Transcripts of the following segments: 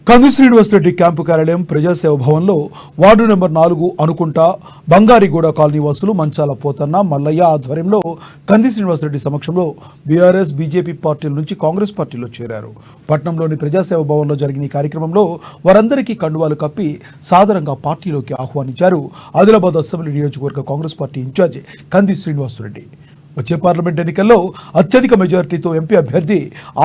కంది శ్రీనివాస్ రెడ్డి క్యాంపు కార్యాలయం ప్రజాసేవ భవన్లో వార్డు నెంబర్ 4 అనుకుంటా బంగారిగూడ కాలనీ వాసులు మంచాల పోతన్న మల్లయ్య ఆధ్వర్యంలో కంది శ్రీనివాస్ రెడ్డి సమక్షంలో బీఆర్ఎస్ బీజేపీ పార్టీల నుంచి కాంగ్రెస్ పార్టీలో చేరారు. పట్టణంలోని ప్రజాసేవ భవన్లో జరిగిన ఈ కార్యక్రమంలో వారందరికీ కండువాలు కప్పి సాదరంగా పార్టీలోకి ఆహ్వానించారు ఆదిలాబాద్ అసెంబ్లీ నియోజకవర్గ కాంగ్రెస్ పార్టీ ఇన్ఛార్జి కంది శ్రీనివాస్ రెడ్డి. వచ్చే పార్లమెంట్ ఎన్నికల్లో అత్యధిక మెజారిటీతో ఎంపీ అభ్యర్థి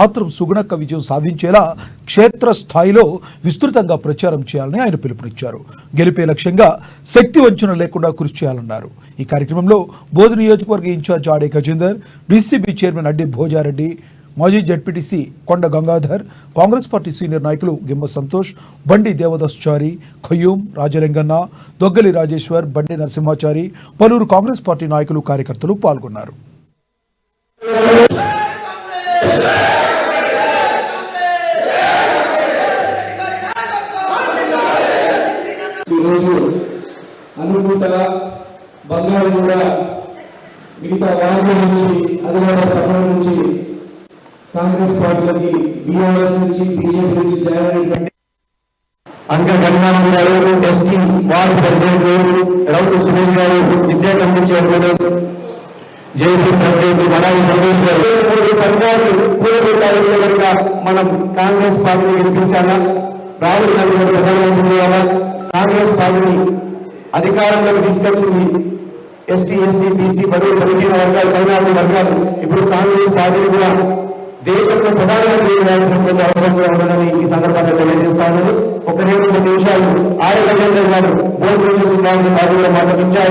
ఆత్రం సుగుణక్క విజయం సాధించేలా క్షేత్రస్థాయిలో విస్తృతంగా ప్రచారం చేయాలని ఆయన పిలుపునిచ్చారు. గెలిపే లక్ష్యంగా శక్తి వంచన లేకుండా కృషి చేయాలన్నారు. ఈ కార్యక్రమంలో బోధ నియోజకవర్గ ఇన్ఛార్జ్ ఆడే గజేందర్, డీసీబీ చైర్మన్ అడ్డి భోజారెడ్డి, మాజీ జడ్పీటీసీ కొండ గంగాధర్, కాంగ్రెస్ పార్టీ సీనియర్ నాయకులు గిమ్మ సంతోష్, బండి దేవదాస్చారి, ఖయ్యూం, రాజలింగన్న, దొగ్గలి రాజేశ్వర్, బండి నరసింహాచారి, పలువురు కాంగ్రెస్ పార్టీ నాయకులు కార్యకర్తలు పాల్గొన్నారు. కాంగ్రెస్ పార్టీలకి బీఆర్ఎస్ నుంచి బీజేపీ నుంచి జాయిన్ అంక గణనాథం గారు, ఎస్టీ వార్డు ప్రెసిడెంట్ రౌతు సునీల్ గారు, విద్యా committee chairman Jaipur president Manali Santosh గారు, సర్కారు కూడబెట్టాలి కనుక మనం కాంగ్రెస్ పార్టీని గెలిపించాలా, రాహుల్ గాంధీ ప్రధానమంత్రి చేయాలా, కాంగ్రెస్ పార్టీని అధికారంలోకి తీసుకొచ్చింది ఎస్టీ ఎస్సీ బీసీ బడుగు బలహీన వర్గాలు 14 వర్గాలు. ఇప్పుడు కాంగ్రెస్ పార్టీ కూడా దేశంలో ప్రధానమంత్రి చేయాల్సినటువంటి అవసరం కూడా ఉందని ఈ సందర్భంగా తెలియజేస్తాను. ఒక 2 నిమిషాలు ఆడే గజేందర్ గారు బోర్డు పార్టీలో మాట్లాడించారు.